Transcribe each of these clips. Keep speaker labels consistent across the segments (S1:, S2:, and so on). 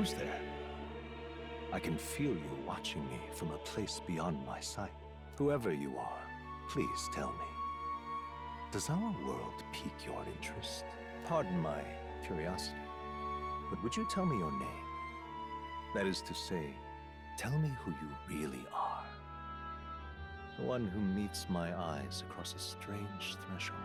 S1: Who's there? I can feel you watching me from a place beyond my sight. Whoever you are, please tell me. Does our world pique your interest? Pardon my curiosity, but would you tell me your name? That is to say, tell me who you really are. The one who meets my eyes across a strange threshold.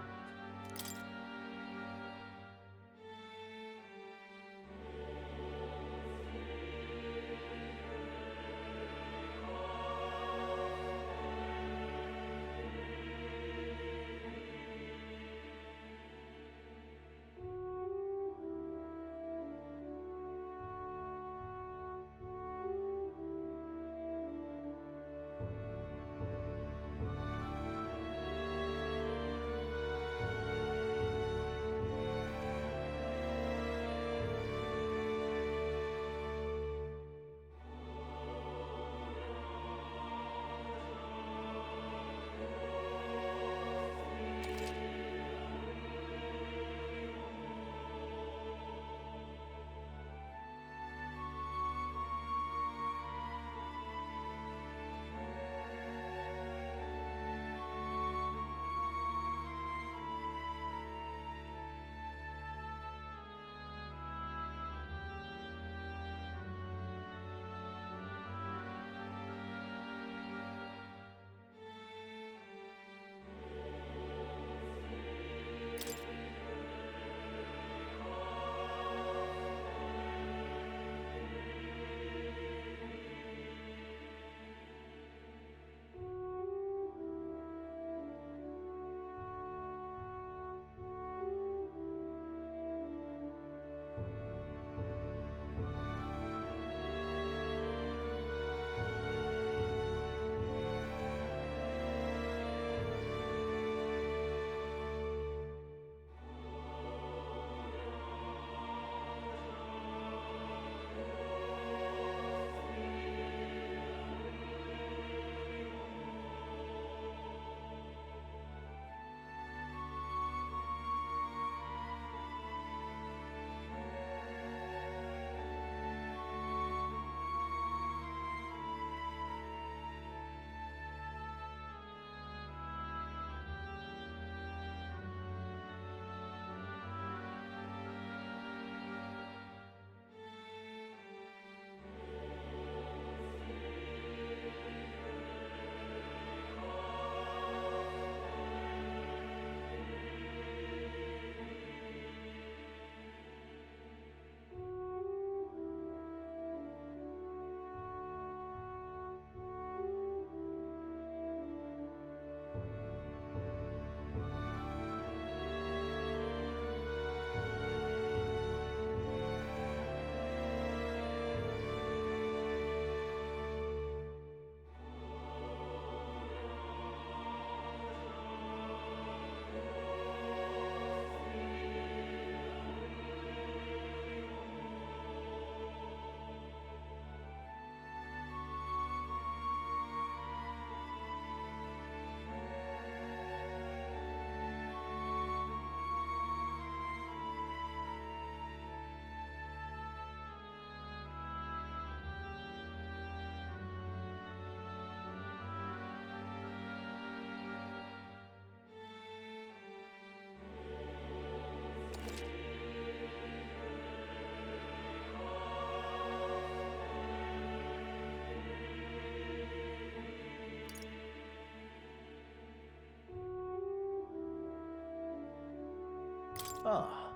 S1: Ah,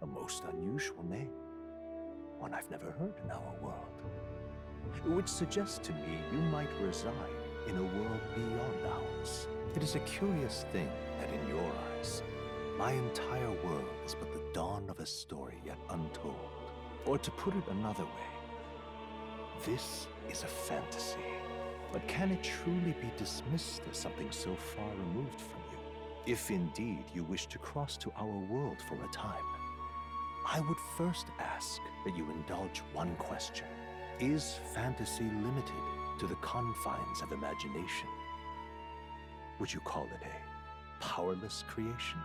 S1: a most unusual name. One I've never heard in our world. Which suggests to me you might reside in a world beyond ours. It is a curious thing that in your eyes, my entire world is but the dawn of a story yet untold. Or to put it another way, this is a fantasy. But can it truly be dismissed as something so far removed from you? If indeed you wish to cross to our world for a time, I would first ask that you indulge one question. Is fantasy limited to the confines of imagination? Would you call it a powerless creation?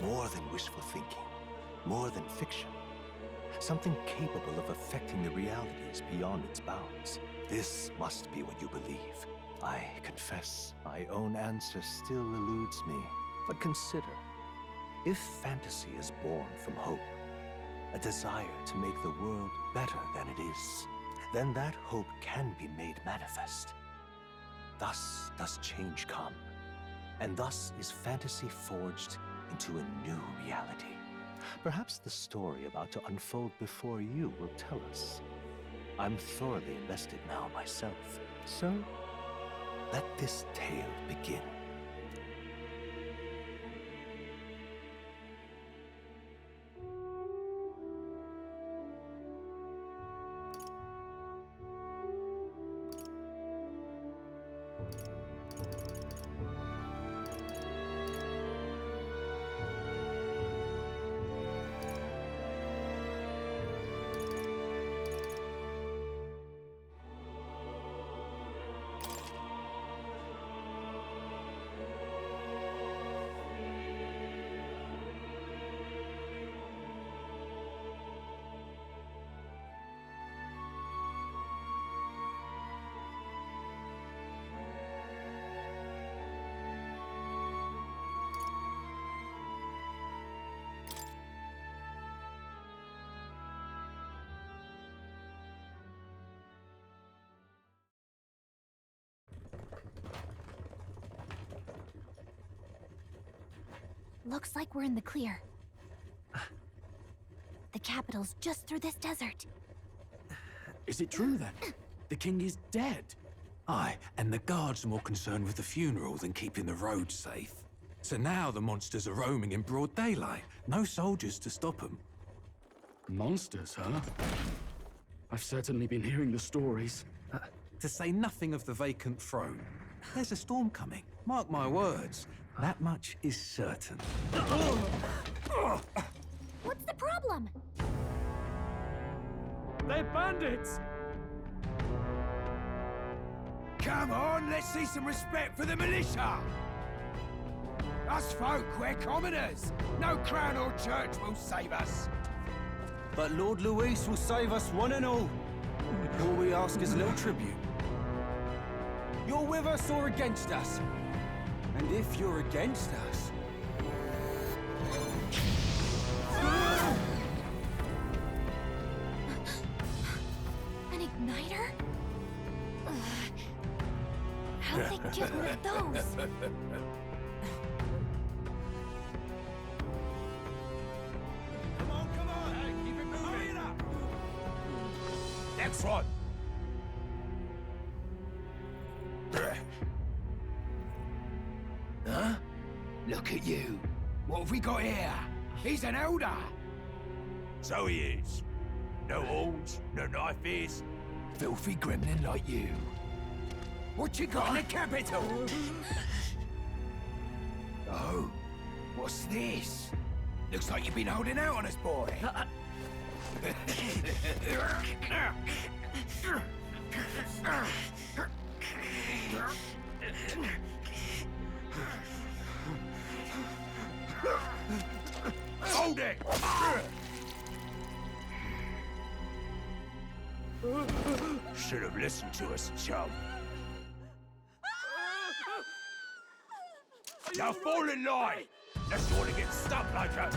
S1: More than wishful thinking, more than fiction. Something capable of affecting the realities beyond its bounds. This must be what you believe. I confess, my own answer still eludes me. But consider, if fantasy is born from hope, a desire to make the world better than it is, then that hope can be made manifest. Thus does change come, and thus is fantasy forged into a new reality. Perhaps the story about to unfold before you will tell us. I'm thoroughly invested now myself, so let this tale begin.
S2: Looks like we're in the clear. The capital's just through this desert.
S3: Is it true then? The king is dead? Aye, and the guards are more concerned with the funeral than keeping the roads safe. So now the monsters are roaming in broad daylight. No soldiers to stop them.
S4: Monsters, huh? I've certainly been hearing the stories.
S3: To say nothing of the vacant throne. There's a storm coming. Mark my words. That much is certain.
S2: What's the problem?
S4: They're bandits!
S5: Come on, let's see some respect for the militia! Us folk, we're commoners! No crown or church will save us!
S6: But Lord Luis will save us one and all. All we ask is a little tribute. You're with us or against us? And if you're against us...
S2: An igniter? How'd they get one of those?
S5: Come on! Hey, keep it moving! Hurry it up! Next one! Huh? Look at you. What have we got here? He's an elder. So he is. No horns, no knife is. Filthy gremlin like you. What you got in the capital? Oh, what's this? Looks like you've been holding out on us, boy. Hold it! Should have listened to us, chum. Now fall in line! Unless you want to get stuck like us!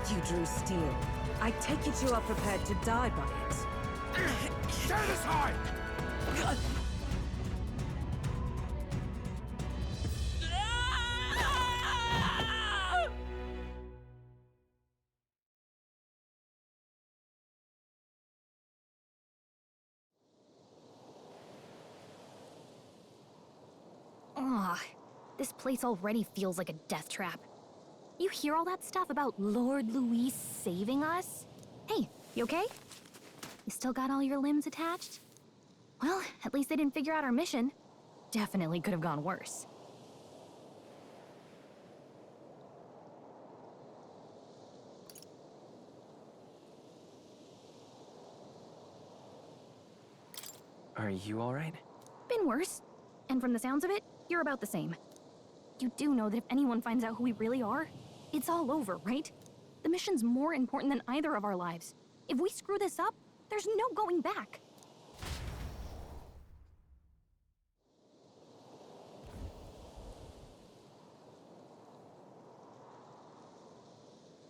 S7: You drew steel. I take it you are prepared to die by it.
S5: Stand aside!
S2: Ugh, this place already feels like a death trap. You hear all that stuff about Lord Luis saving us? Hey, you okay? You still got all your limbs attached? Well, at least they didn't figure out our mission. Definitely could have gone worse.
S6: Are you alright?
S2: Been worse. And from the sounds of it, you're about the same. You do know that if anyone finds out who we really are, it's all over, right? The mission's more important than either of our lives. If we screw this up, there's no going back.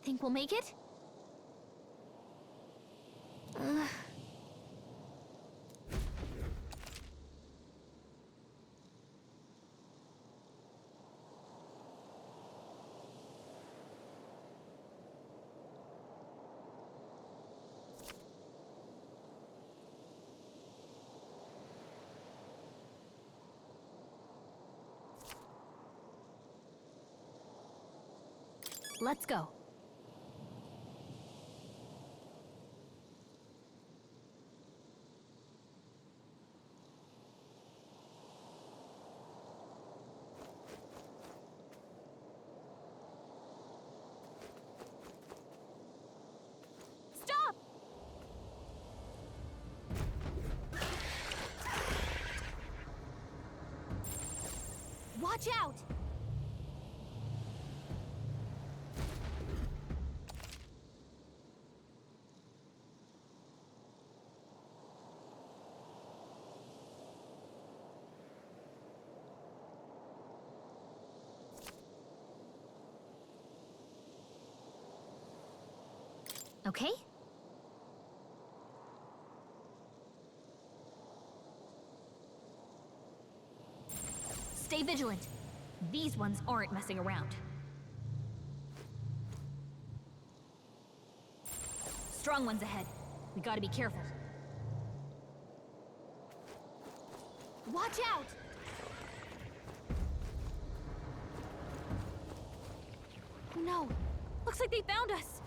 S2: Think we'll make it? Let's go. Stop! Watch out! Okay? Stay vigilant. These ones aren't messing around. Strong ones ahead. We gotta be careful. Watch out! No. Looks like they found us.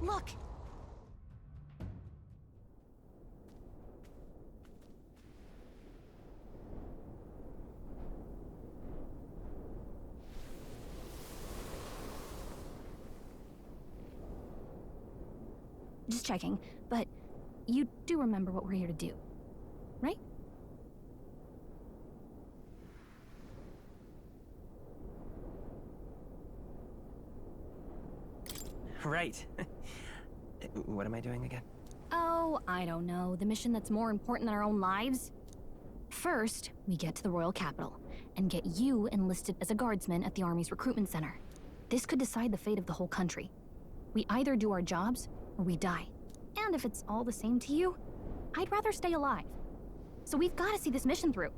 S2: Look! Just checking, but you do remember what we're here to do, right?
S8: Right. What am I doing again?
S2: Oh, I don't know. The mission that's more important than our own lives? First, we get to the royal capital and get you enlisted as a guardsman at the army's recruitment center. This could decide the fate of the whole country. We either do our jobs or we die. And if it's all the same to you, I'd rather stay alive. So we've got to see this mission through.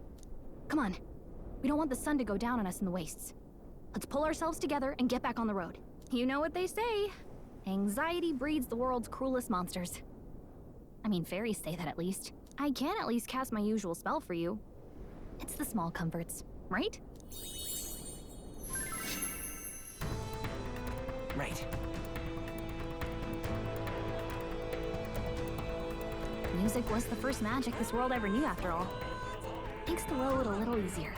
S2: Come on. We don't want the sun to go down on us in the wastes. Let's pull ourselves together and get back on the road. You know what they say. Anxiety breeds the world's cruelest monsters. I mean, fairies say that at least. I can at least cast my usual spell for you. It's the small comforts, right?
S8: Right.
S2: Music was the first magic this world ever knew, after all. Makes the road a little easier.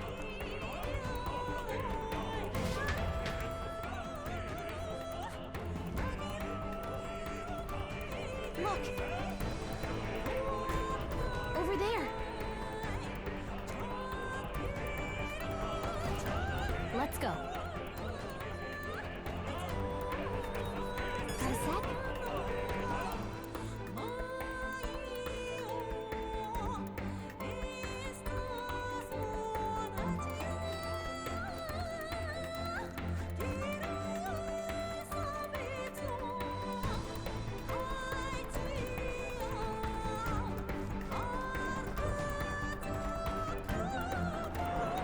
S2: Look! Over there! Let's go. Got a sec?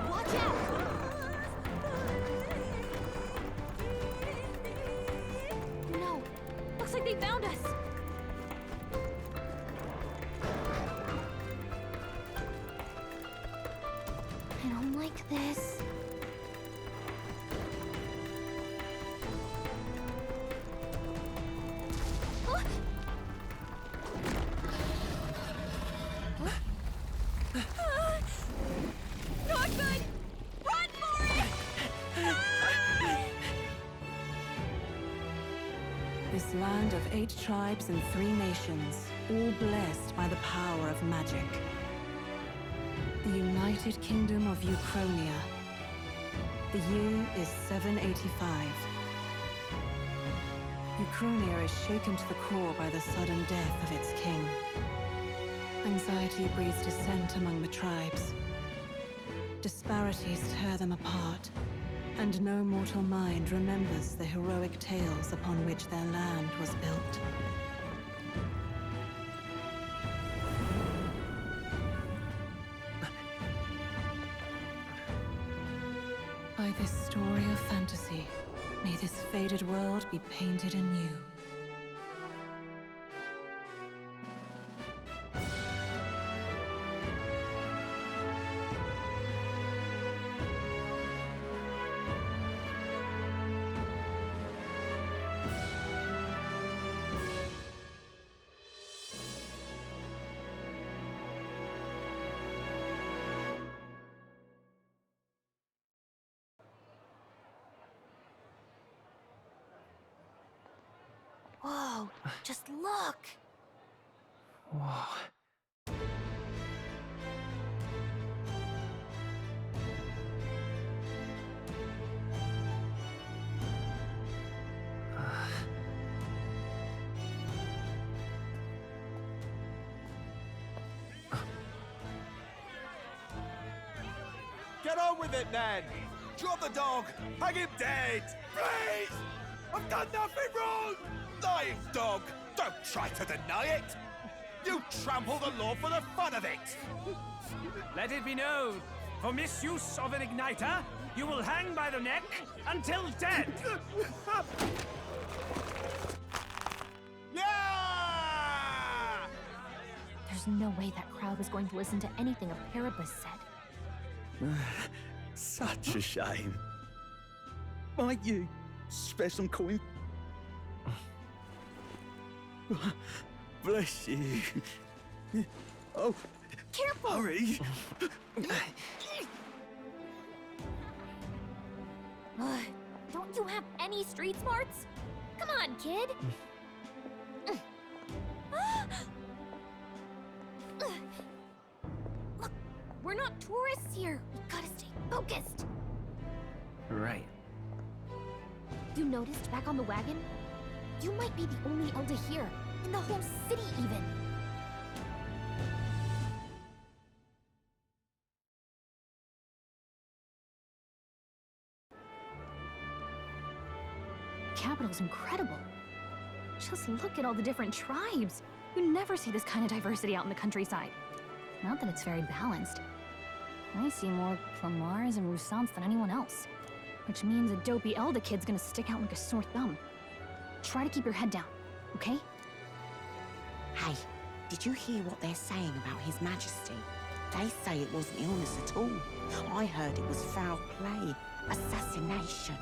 S2: Watch out! No. Looks like they found us. I don't like this.
S7: This land of 8 tribes and 3 nations, all blessed by the power of magic. The United Kingdom of Uchronia. The year is 785. Uchronia is shaken to the core by the sudden death of its king. Anxiety breeds dissent among the tribes. Disparities tear them apart, and no mortal mind remembers the heroic tales upon which their land was built. By this story of fantasy, may this faded world be painted anew.
S2: Whoa, just look!
S8: Whoa.
S6: Get on with it, then! Drop the dog! Hang him dead! Please! I've done nothing wrong! Lying dog! Don't try to deny it! You trample the law for the fun of it!
S5: Let it be known, for misuse of an igniter, you will hang by the neck until dead.
S6: Yeah!
S2: There's no way that crowd was going to listen to anything a Paribus said.
S1: Such a shame. Might you spare some coin? Bless you. Oh,
S2: Careful!
S1: hurry!
S2: Don't you have any street smarts? Come on, kid! Look, we're not tourists here. We gotta stay focused.
S8: Right.
S2: You noticed back on the wagon? You might be the only elder here, in the whole city even. Capital's incredible. Just look at all the different tribes. You never see this kind of diversity out in the countryside. Not that it's very balanced. I see more Plamars and Roussants than anyone else. Which means a dopey Elder kid's gonna stick out like a sore thumb. Try to keep your head down, okay?
S9: Hey, did you hear what they're saying about His Majesty? They say it wasn't illness at all. I heard it was foul play, assassination.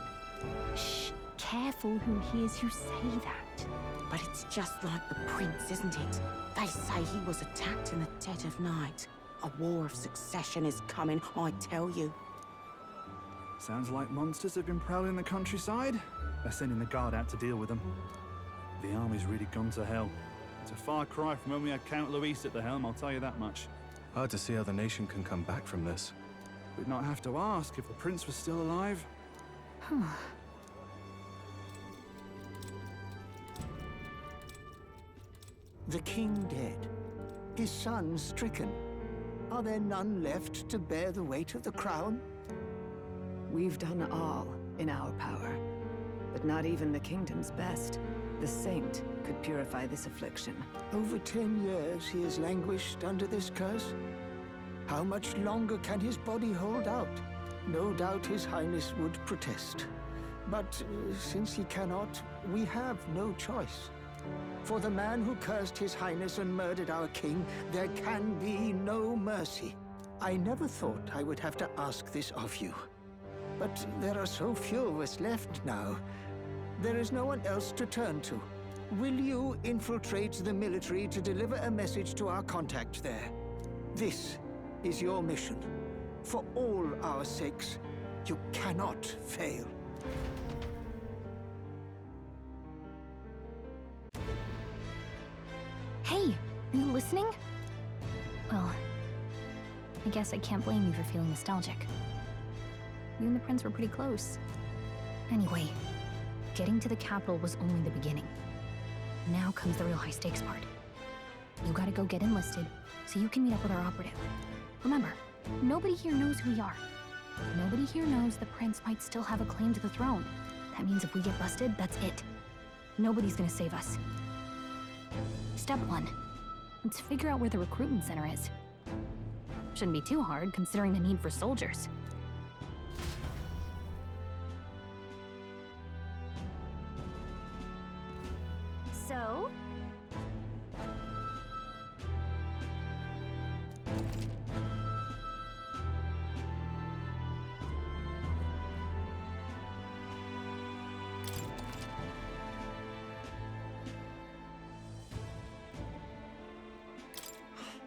S2: Shh, careful who hears you say that.
S9: But it's just like the prince, isn't it? They say he was attacked in the dead of night. A war of succession is coming, I tell you.
S10: Sounds like monsters have been prowling the countryside. They're sending the guard out to deal with them. The army's really gone to hell. It's a far cry from when we had Count Luis at the helm, I'll tell you that much.
S11: Hard to see how the nation can come back from this.
S10: We'd not have to ask if the prince was still alive.
S12: The king dead, his son stricken. Are there none left to bear the weight of the crown?
S13: We've done all in our power, but not even the kingdom's best, the saint, could purify this affliction.
S12: Over 10 years he has languished under this curse. How much longer can his body hold out? No doubt his highness would protest. But since he cannot, we have no choice. For the man who cursed his highness and murdered our king, there can be no mercy. I never thought I would have to ask this of you. But there are so few of us left now. There is no one else to turn to. Will you infiltrate the military to deliver a message to our contact there? This is your mission. For all our sakes, you cannot fail.
S2: Are you listening? Well, I guess I can't blame you for feeling nostalgic. You and the prince were pretty close. Anyway, getting to the capital was only the beginning. Now comes the real high-stakes part. You gotta go get enlisted, so you can meet up with our operative. Remember, nobody here knows who we are. Nobody here knows the prince might still have a claim to the throne. That means if we get busted, that's it. Nobody's gonna save us. Step 1. Let's figure out where the recruitment center is. Shouldn't be too hard, considering the need for soldiers. So?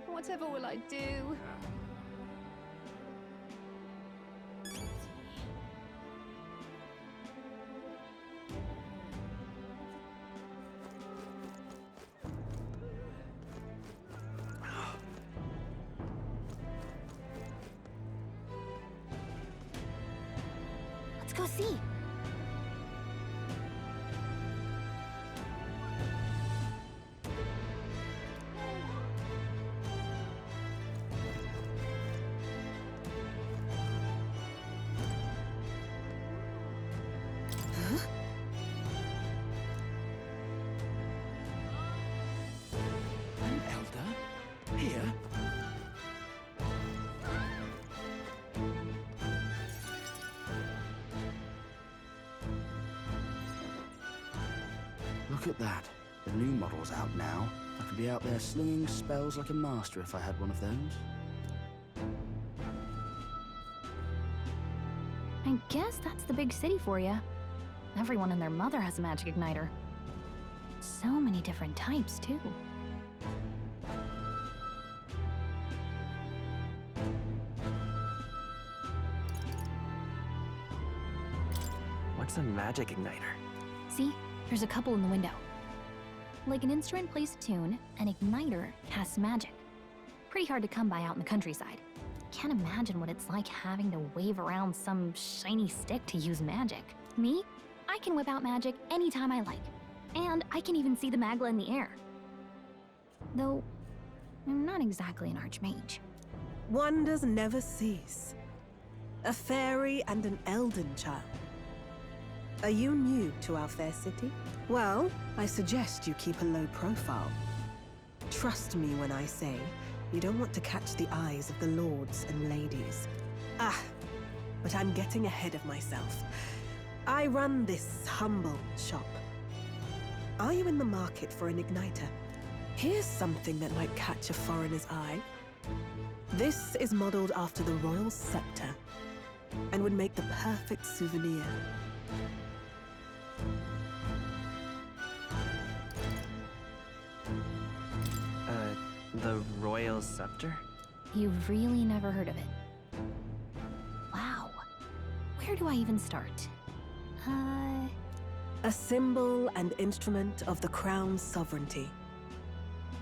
S13: Whatever will I do?
S2: Let's go see.
S3: An elder? Here?
S14: Look at that. The new model's out now. I could be out there slinging spells like a master if I had one of those.
S2: I guess that's the big city for you. Everyone and their mother has a magic igniter. So many different types, too.
S8: What's a magic igniter?
S2: See? There's a couple in the window. Like an instrument plays a tune, an igniter casts magic. Pretty hard to come by out in the countryside. Can't imagine what it's like having to wave around some shiny stick to use magic. Me? I can whip out magic anytime I like. And I can even see the magla in the air. Though, I'm not exactly an archmage.
S15: Wonders never cease. A fairy and an elden child. Are you new to our fair city? Well, I suggest you keep a low profile. Trust me when I say you don't want to catch the eyes of the lords and ladies. But I'm getting ahead of myself. I run this humble shop. Are you in the market for an igniter? Here's something that might catch a foreigner's eye. This is modeled after the royal scepter and would make the perfect souvenir.
S8: The royal scepter?
S2: You've really never heard of it. Wow. Where do I even start?
S15: A symbol and instrument of the crown's sovereignty.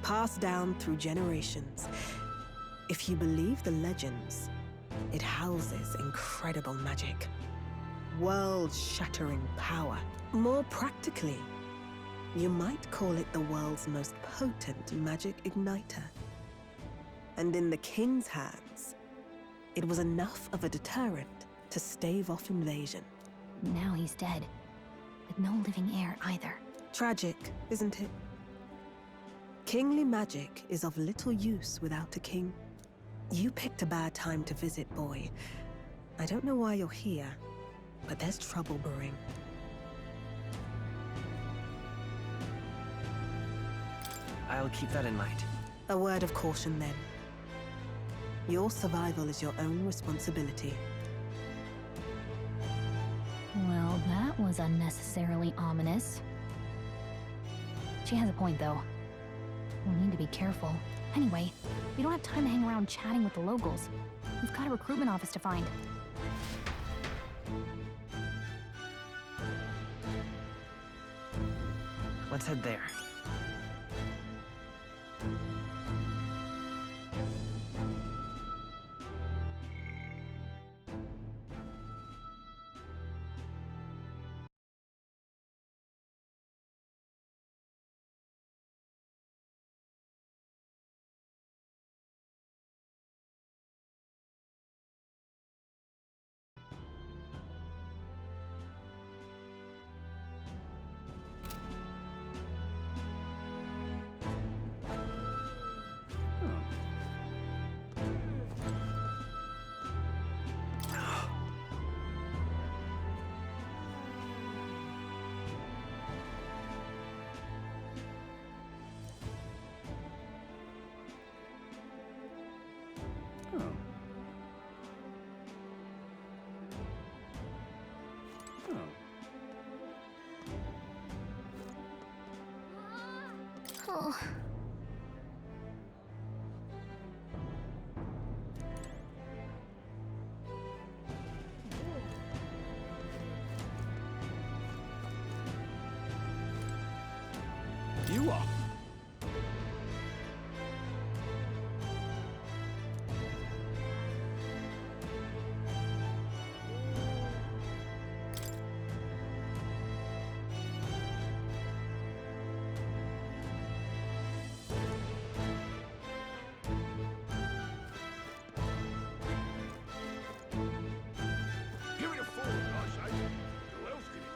S15: Passed down through generations. If you believe the legends, it houses incredible magic. World-shattering power. More practically, you might call it the world's most potent magic igniter. And in the king's hands, it was enough of a deterrent to stave off invasion.
S2: Now he's dead. With no living heir either.
S15: Tragic, isn't it? Kingly magic is of little use without a king. You picked a bad time to visit, boy. I don't know why you're here, but there's trouble brewing.
S8: I'll keep that in mind.
S15: A word of caution, then. Your survival is your own responsibility.
S2: Well, that was unnecessarily ominous. She has a point, though. We'll need to be careful. Anyway, we don't have time to hang around chatting with the locals. We've got a recruitment office to find.
S8: Let's head there.
S2: Oh.
S6: You are.
S5: Give it a fall, I say. Who else can it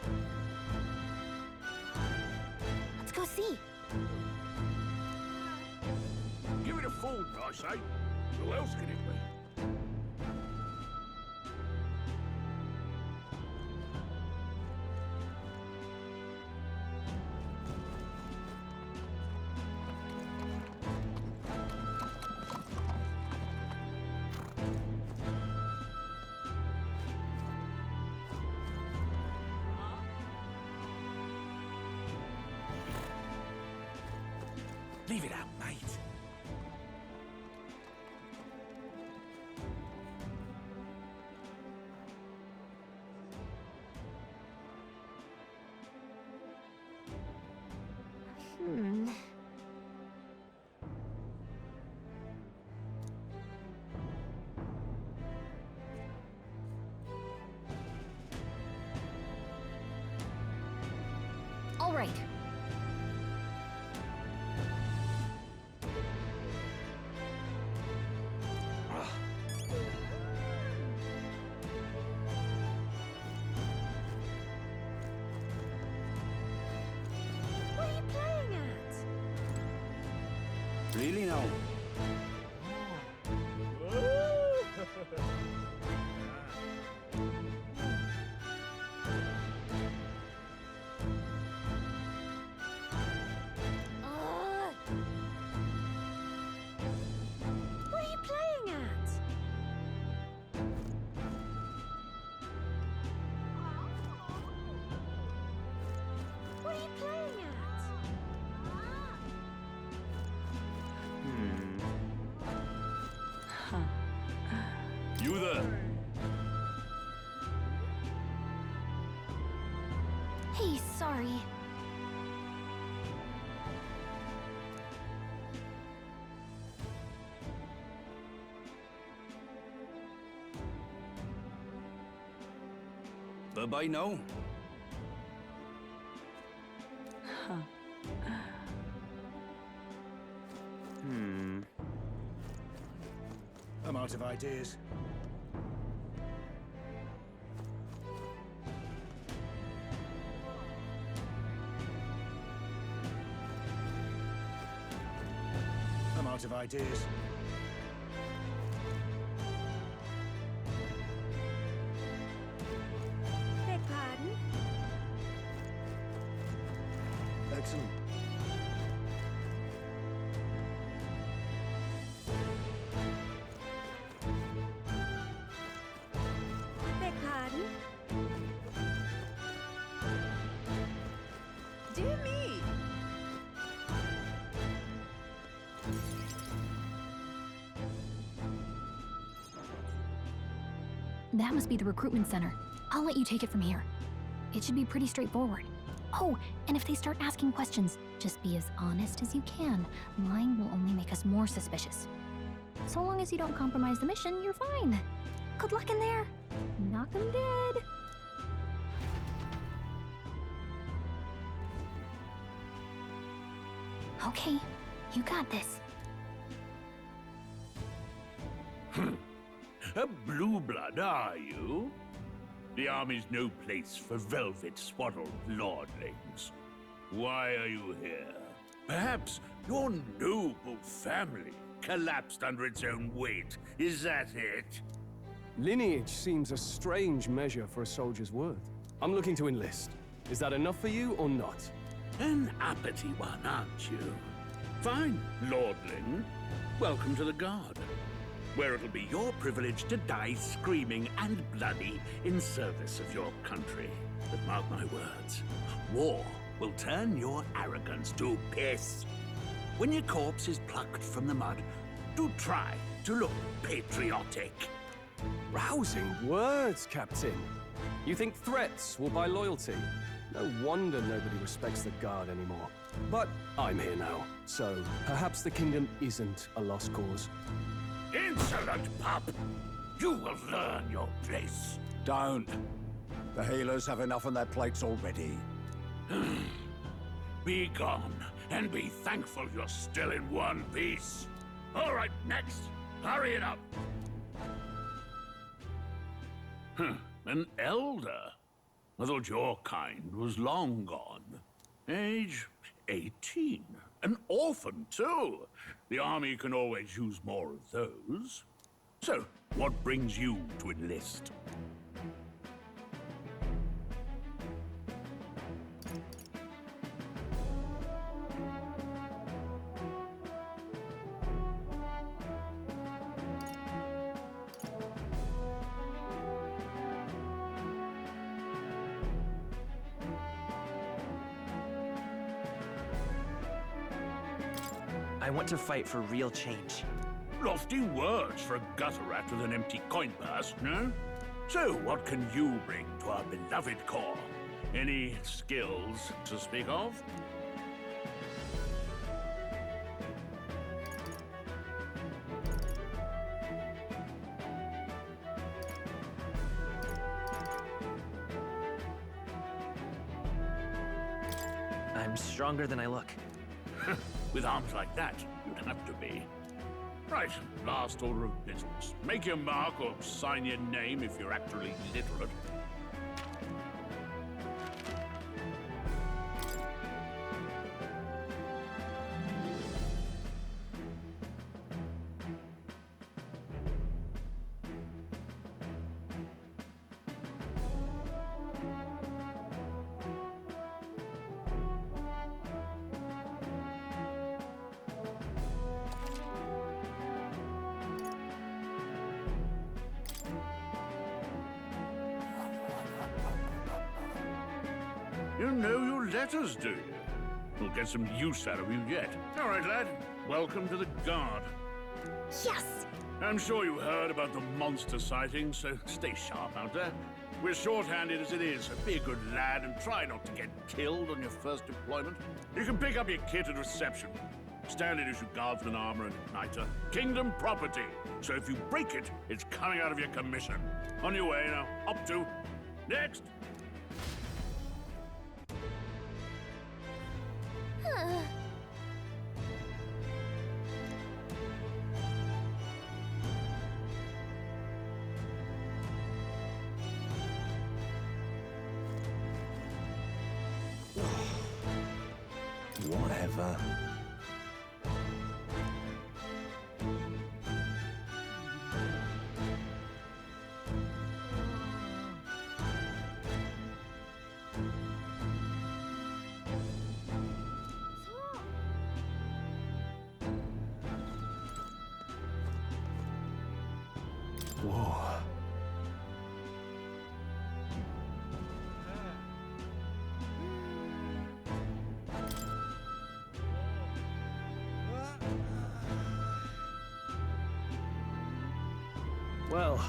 S2: Let's go see.
S5: be? Give it a fall, I say. Who else can it be?
S3: Leave it out, mate.
S2: Hmm. All right.
S15: What are you playing at?
S14: Really now?
S15: What are you playing at? What are you playing at?
S5: You there?
S2: Hey, sorry.
S6: Bye-bye now.
S12: I'm out of ideas. I'm out of ideas.
S15: Beg pardon?
S12: Excellent.
S15: Beg pardon? Dear me!
S2: That must be the recruitment center. I'll let you take it from here. It should be pretty straightforward. Oh, and if they start asking questions, just be as honest as you can. Lying will only make us more suspicious. So long as you don't compromise the mission, you're fine. Good luck in there. Knock 'em dead. Okay, you got this.
S5: A blue blood, are you? The army's no place for velvet-swaddled lordlings. Why are you here? Perhaps your noble family collapsed under its own weight. Is that it?
S6: Lineage seems a strange measure for a soldier's worth. I'm looking to enlist. Is that enough for you or not?
S5: An uppity one, aren't you? Fine, lordling. Welcome to the Guard, where it'll be your privilege to die screaming and bloody in service of your country. But mark my words, war will turn your arrogance to piss. when your corpse is plucked from the mud, do try to look patriotic.
S16: Rousing words, Captain. You think threats will buy loyalty? No wonder nobody respects the Guard anymore. But I'm here now, so perhaps the kingdom isn't a lost cause.
S5: Insolent pup! You will learn your place.
S17: Don't. The healers have enough on their plates already.
S5: Be gone, and be thankful you're still in one piece. All right, next. Hurry it up. An elder? I thought your kind was long gone. Age 18. An orphan, too. The army can always use more of those. So, what brings you to enlist?
S8: I want to fight for real change.
S5: Lofty words for a gutter rat with an empty coin purse, no? So, what can you bring to our beloved corps? Any skills to speak of?
S8: I'm stronger than I look.
S5: With arms like that, you'd have to be. Right, last order of business. Make your mark or sign your name if you're actually literate. You know your letters, do you? We'll get some use out of you yet. All right, lad. Welcome to the Guard.
S2: Yes!
S5: I'm sure you heard about the monster sightings, so stay sharp out there. We're short-handed as it is, so be a good lad and try not to get killed on your first deployment. You can pick up your kit at reception. Standard issue guardsman armor and igniter. Kingdom property. So if you break it, it's coming out of your commission. On your way now. Up to. Next!
S1: Whatever. Whoa.
S16: Well,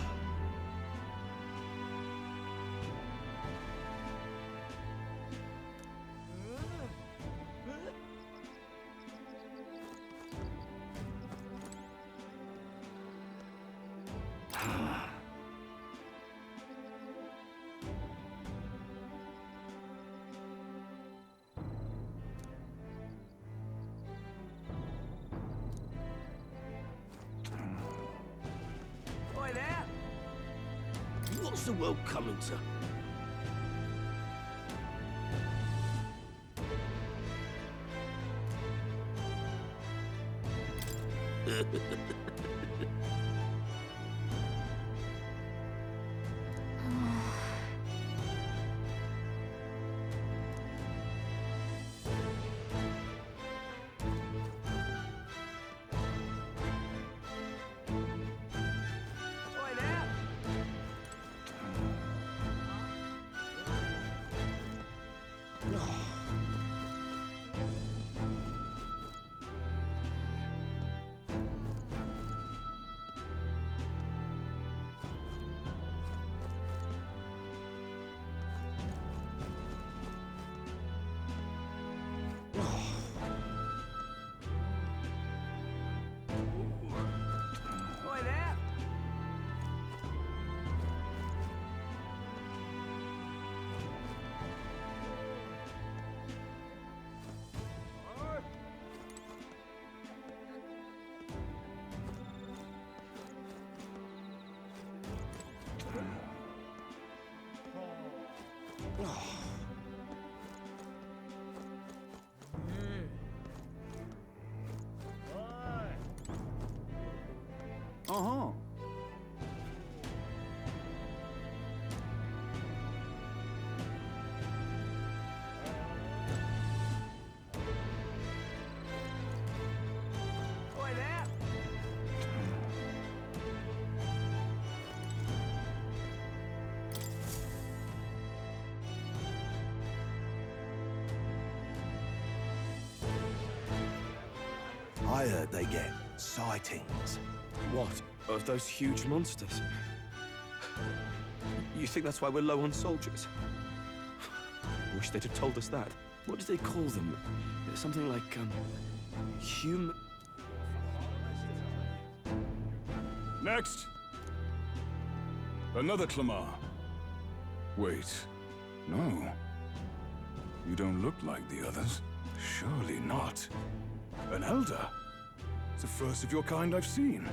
S5: Boy there!
S18: What's the world coming to?
S5: Boy there! Oi there!
S10: Uh-huh.
S5: Oi there!
S17: I heard they get sightings.
S16: What? Of those huge monsters? You think that's why we're low on soldiers? Wish they'd have told us that. What did they call them? Something like,
S19: Next! Another Clamar. Wait. No. You don't look like the others. Surely not. An elder? It's the first of your kind I've seen.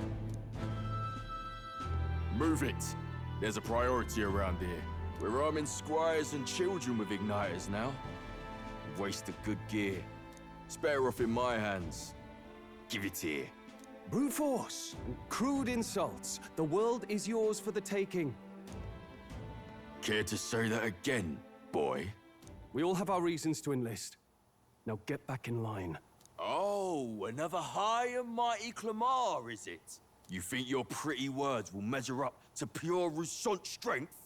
S20: Move it. There's a priority around here. We're arming squires and children with igniters now. Waste of good gear. It's better off in my hands. Give it here.
S16: brute force, crude insults. The world is yours for the taking.
S20: Care to say that again, boy?
S16: We all have our reasons to enlist. Now get back in line.
S20: Oh, another high and mighty Clamar, is it? You think your pretty words will measure up to pure Rousant strength?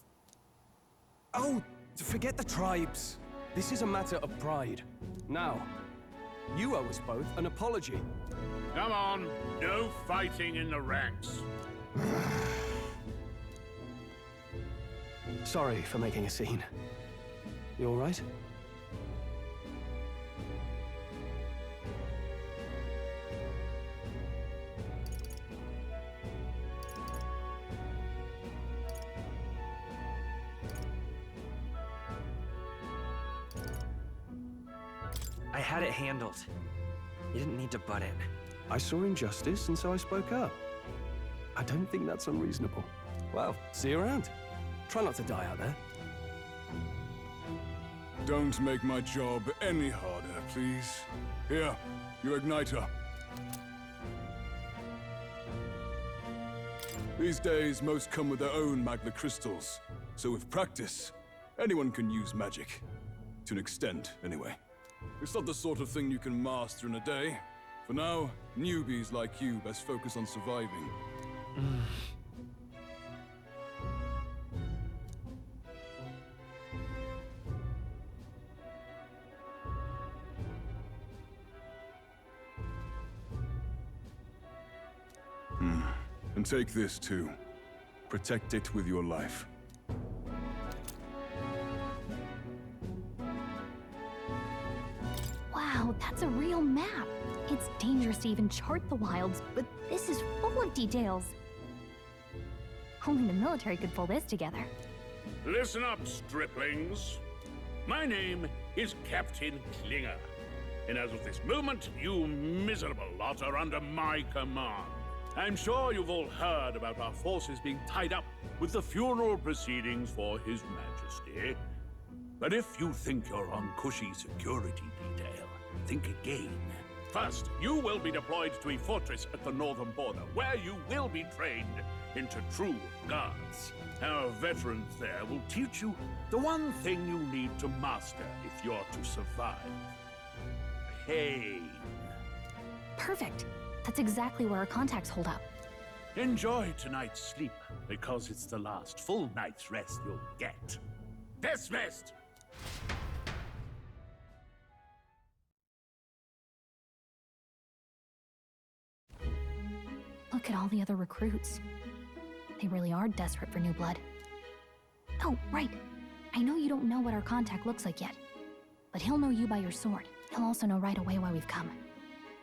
S16: Oh, forget the tribes. This is a matter of pride. Now, you owe us both an apology.
S21: Come on, no fighting in the ranks.
S16: Sorry for making a scene. You all right?
S8: I had it handled. You didn't need to butt in.
S16: I saw injustice, and so I spoke up. I don't think that's unreasonable. Well, see you around. Try not to die out there.
S19: Don't make my job any harder, please. Here, your igniter. These days, most come with their own magna crystals. So with practice, anyone can use magic. To an extent, anyway. It's not the sort of thing you can master in a day. For now, newbies like you best focus on surviving. And take this too. Protect it with your life.
S2: Wow, that's a real map. It's dangerous to even chart the wilds, but this is full of details. Only the military could pull this together.
S21: Listen up, striplings. My name is Captain Klinger. And as of this moment, you miserable lot are under my command. I'm sure you've all heard about our forces being tied up with the funeral proceedings for His Majesty. But if you think you're on cushy security detail, think again. First, you will be deployed to a fortress at the northern border, where you will be trained into true guards. Our veterans there will teach you the one thing you need to master if you're to survive. Pain.
S2: Perfect. That's exactly where our contacts hold up.
S21: Enjoy tonight's sleep, because it's the last full night's rest you'll get. Dismissed!
S2: Look at all the other recruits. They really are desperate for new blood. Oh, right. I know you don't know what our contact looks like yet, but he'll know you by your sword. He'll also know right away why we've come.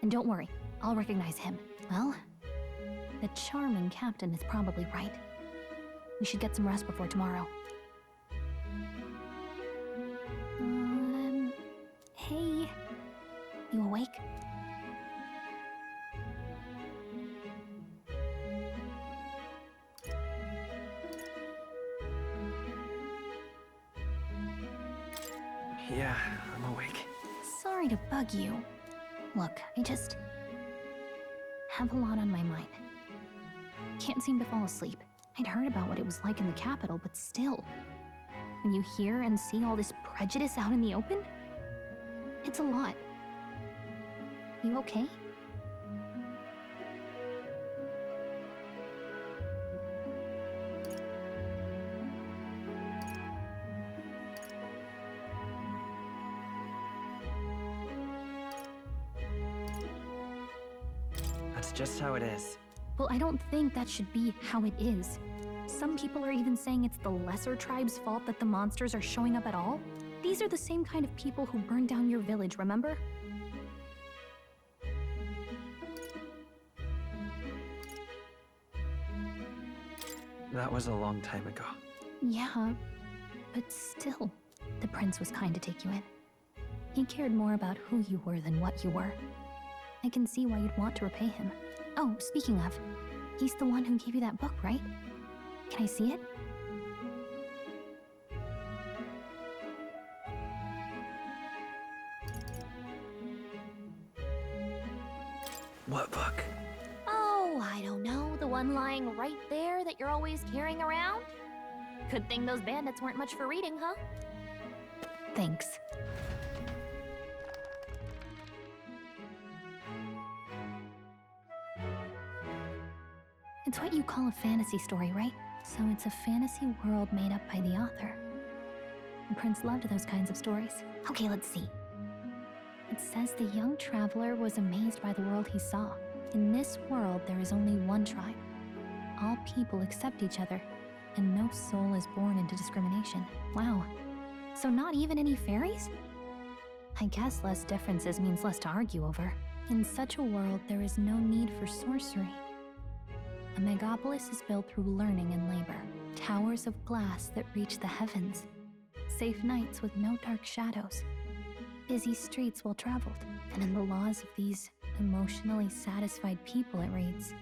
S2: And don't worry, I'll recognize him. Well, The charming captain is probably right. We should get some rest before tomorrow. Hey. You awake?
S8: Yeah, I'm awake.
S2: Sorry to bug you. Look, I just have a lot on my mind. Can't seem to fall asleep. I'd heard about what it was like in the capital, but still. When you hear and see all this prejudice out in the open, it's a lot. You okay?
S8: That's just how it is.
S2: Well, I don't think that should be how it is. Some people are even saying it's the lesser tribe's fault that the monsters are showing up at all. These are the same kind of people who burned down your village, remember?
S8: That was a long time ago.
S2: Yeah, but still, the prince was kind to take you in. He cared more about who you were than what you were. I can see why you'd want to repay him. Oh, speaking of, he's the one who gave you that book, right? Can I see it?
S8: What book?
S2: Oh, I don't know. The one lying right there that you're always carrying around? Good thing those bandits weren't much for reading, huh? Thanks. It's what you call a fantasy story, right? So it's a fantasy world made up by the author. The prince loved those kinds of stories. Okay, let's see. It says the young traveler was amazed by the world he saw. In this world, there is only one tribe. All people accept each other, and no soul is born into discrimination. Wow. So not even any fairies? I guess less differences means less to argue over. In such a world, there is no need for sorcery. A megapolis is built through learning and labor. Towers of glass that reach the heavens. Safe nights with no dark shadows. Busy streets well traveled. And in the laws of these emotionally satisfied people, it reads,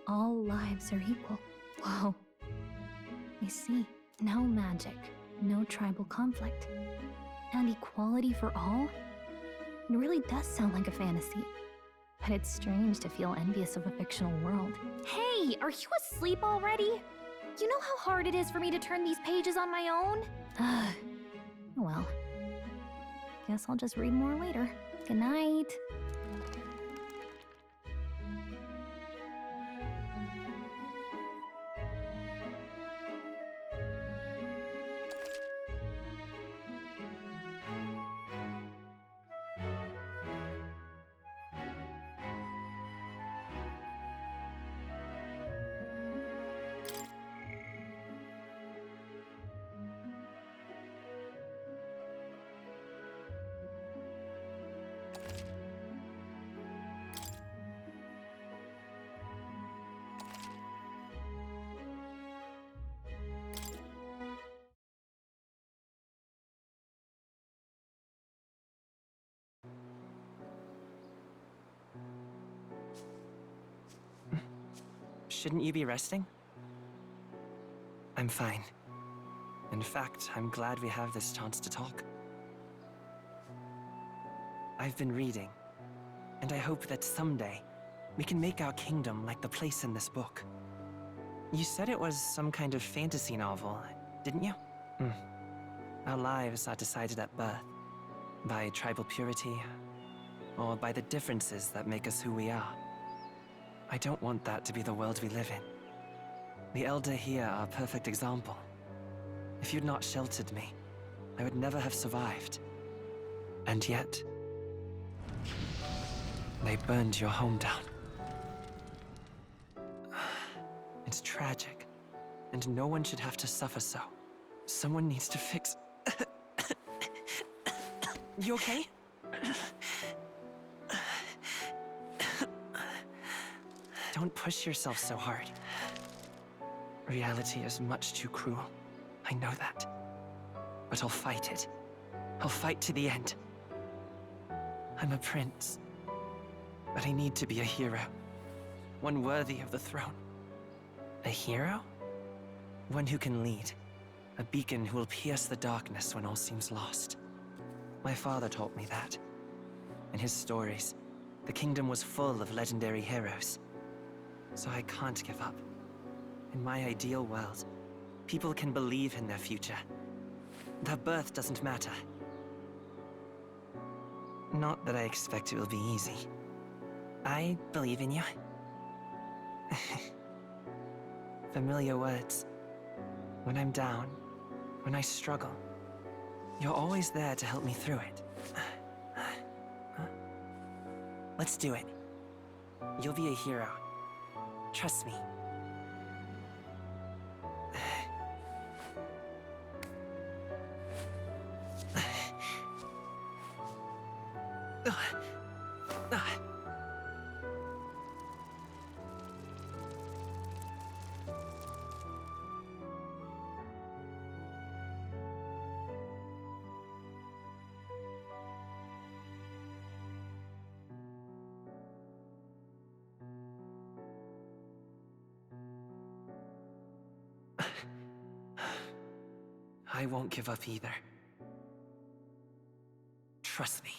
S2: all lives are equal. Whoa. You see, no magic, no tribal conflict, and equality for all? It really does sound like a fantasy. But it's strange to feel envious of a fictional world. Hey, are you asleep already? You know how hard it is for me to turn these pages on my own? Well, guess I'll just read more later. Good night.
S8: Shouldn't you be resting? I'm fine. In fact, I'm glad we have this chance to talk. I've been reading, and I hope that someday we can make our kingdom like the place in this book. You said it was some kind of fantasy novel, didn't you? Our lives are decided at birth, by tribal purity, or by the differences that make us who we are. I don't want that to be the world we live in. The Elder here are a perfect example. If you'd not sheltered me, I would never have survived. And yet, they burned your home down. It's tragic, and no one should have to suffer so. Someone needs to fix... You okay? Don't push yourself so hard. Reality is much too cruel. I know that. But I'll fight it. I'll fight to the end. I'm a prince. But I need to be a hero. One worthy of the throne. A hero? One who can lead. A beacon who will pierce the darkness when all seems lost. My father taught me that. In his stories, the kingdom was full of legendary heroes. So I can't give up. In my ideal world, people can believe in their future. Their birth doesn't matter. Not that I expect it will be easy. I believe in you. Familiar words. When I'm down, when I struggle, you're always there to help me through it. Let's do it. You'll be a hero. Trust me. I won't give up either. Trust me.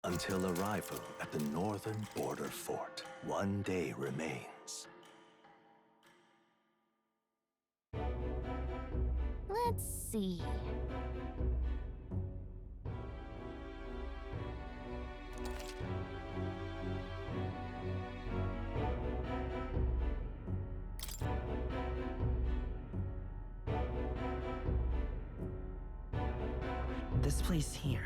S1: Until arrival at the northern border fort, one day remains.
S2: Let's see.
S8: This place here.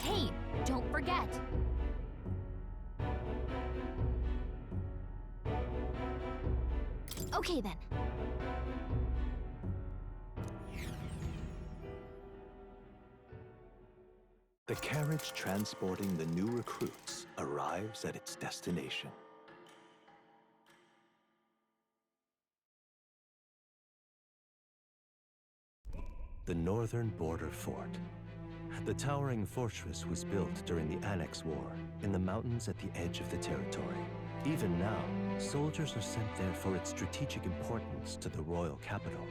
S2: Hey, don't forget. Okay then.
S1: The carriage transporting the new recruits arrives at its destination. The northern border fort. The towering fortress was built during the Annex War in the mountains at the edge of the territory. Even now, soldiers are sent there for its strategic importance to the royal capital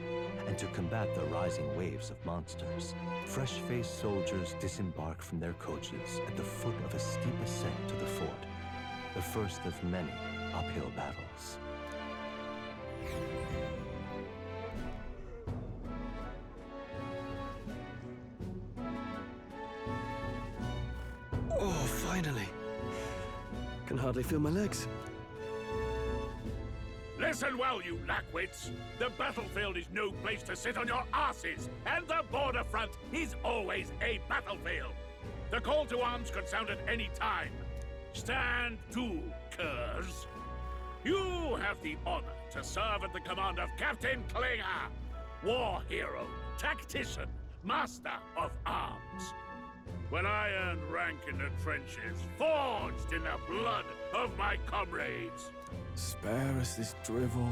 S1: and to combat the rising waves of monsters. Fresh-faced soldiers disembark from their coaches at the foot of a steep ascent to the fort, the first of many uphill battles.
S16: Oh, finally. Can hardly feel my legs.
S21: Listen well, you lackwits. The battlefield is no place to sit on your asses, and the border front is always a battlefield. The call to arms could sound at any time. Stand to, curs. You have the honor to serve at the command of Captain Klinger, war hero, tactician, master of arms. When I earned rank in the trenches, forged in the blood of my comrades.
S16: Spare us this drivel.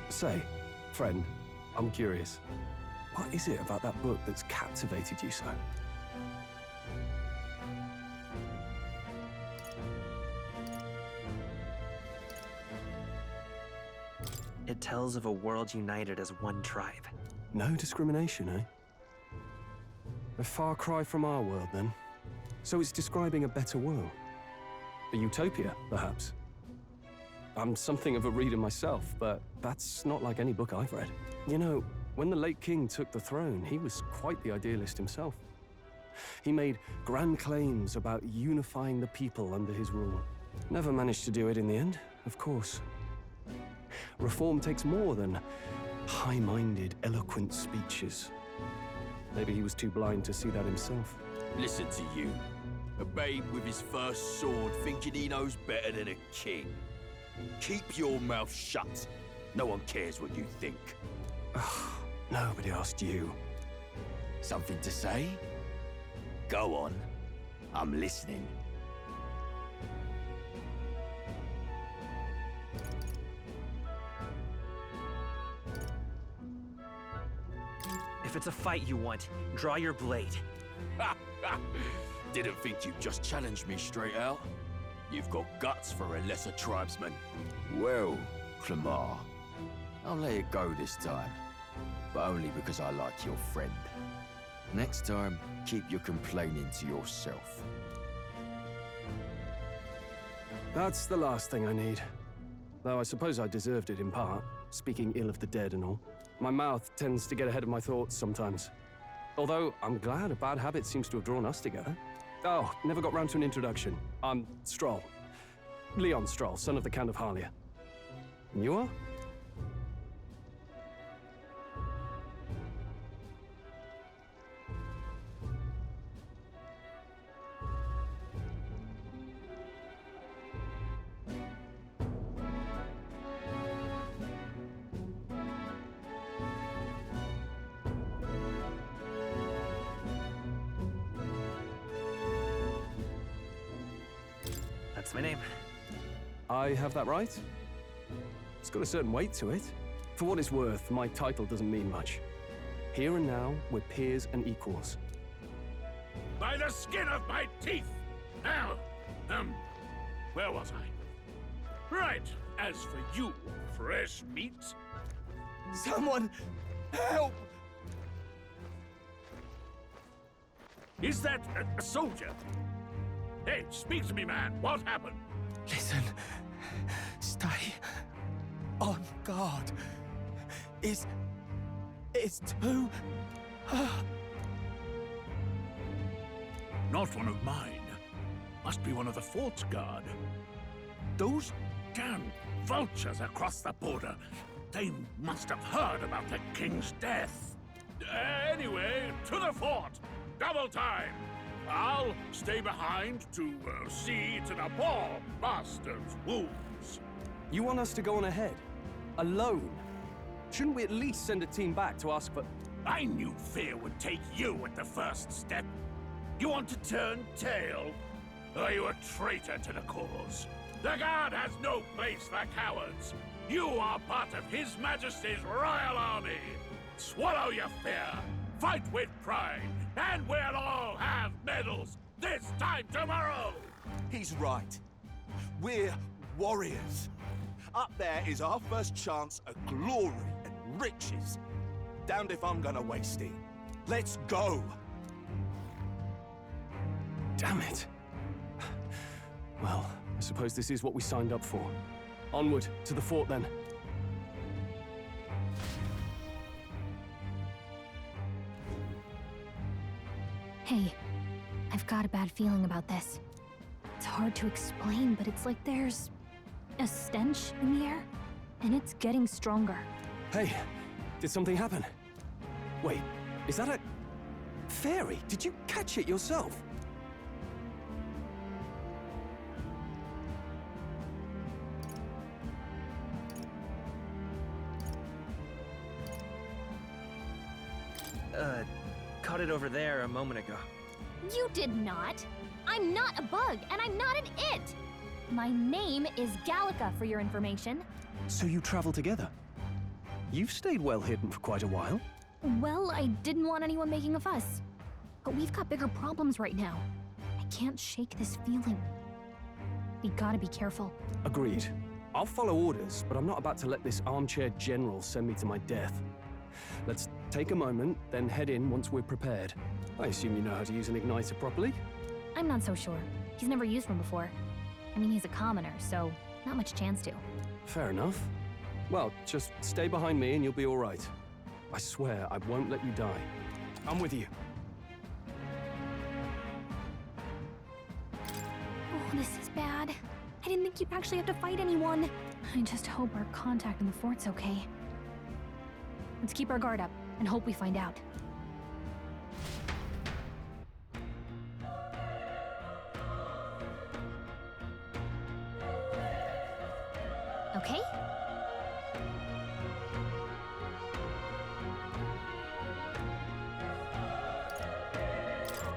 S16: Say, friend, I'm curious. What is it about that book that's captivated you so?
S8: It tells of a world united as one tribe.
S16: No discrimination, eh? A far cry from our world, then. So it's describing a better world. A utopia, perhaps. I'm something of a reader myself, but that's not like any book I've read. You know, when the late king took the throne, he was quite the idealist himself. He made grand claims about unifying the people under his rule. Never managed to do it in the end, of course. Reform takes more than high-minded, eloquent speeches. Maybe he was too blind to see that himself.
S20: Listen to you. A babe with his first sword thinking he knows better than a king. Keep your mouth shut. No one cares what you think.
S16: Nobody asked you.
S20: Something to say? Go on. I'm listening.
S8: If it's a fight you want, draw your blade.
S20: Didn't think you'd just challenge me straight out. You've got guts for a lesser tribesman. Well, Clemar, I'll let it go this time. But only because I like your friend. Next time, keep your complaining to yourself.
S16: That's the last thing I need. Though I suppose I deserved it in part, speaking ill of the dead and all. My mouth tends to get ahead of my thoughts sometimes. Although, I'm glad a bad habit seems to have drawn us together. Oh, never got round to an introduction. I'm Stroll. Leon Stroll, son of the Count of Harlia. And you are?
S8: That's my name.
S16: I have that right? It's got a certain weight to it. For what it's worth, my title doesn't mean much. Here and now, we're peers and equals.
S21: By the skin of my teeth! Now, where was I? Right, as for you, fresh meat...
S20: Someone, help!
S21: Is that a soldier? Hey, speak to me, man. What happened?
S5: Listen. Stay on guard. It's too...
S21: Not one of mine. Must be one of the fort's guard. Those damn vultures across the border. They must have heard about the king's death. Anyway, to the fort. Double time. I'll stay behind to see to the poor bastard's wounds.
S16: You want us to go on ahead? Alone? Shouldn't we at least send a team back to ask for...
S21: I knew fear would take you at the first step. You want to turn tail? Are you a traitor to the cause? The Guard has no place for cowards. You are part of His Majesty's Royal Army. Swallow your fear. Fight with pride. And we'll all have medals this time tomorrow.
S5: He's right. We're warriors. Up there is our first chance at glory and riches. Damned if I'm gonna waste it. Let's go!
S16: Damn it. Well, I suppose this is what we signed up for. Onward, to the fort then.
S2: Hey, I've got a bad feeling about this. It's hard to explain, but it's like there's a stench in the air, and it's getting stronger.
S16: Hey, did something happen? Wait, is that a... fairy? Did you catch it yourself?
S8: caught it over there a moment ago.
S2: You did not. I'm not a bug, and I'm not an it. My name is Gallica, for your information.
S16: So you travel together? You've stayed well hidden for quite a while.
S2: Well, I didn't want anyone making a fuss. But we've got bigger problems right now. I can't shake this feeling. We gotta be careful.
S16: Agreed. I'll follow orders, but I'm not about to let this armchair general send me to my death. Let's take a moment, then head in once we're prepared. I assume you know how to use an igniter properly?
S2: I'm not so sure. He's never used one before. I mean, he's a commoner, so not much chance to.
S16: Fair enough. Well, just stay behind me and you'll be all right. I swear I won't let you die. I'm with you.
S2: Oh, this is bad. I didn't think you'd actually have to fight anyone. I just hope our contact in the fort's okay. Let's keep our guard up and hope we find out. Okay?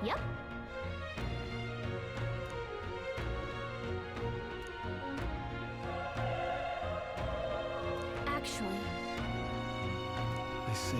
S2: Yep. Actually,
S16: I see.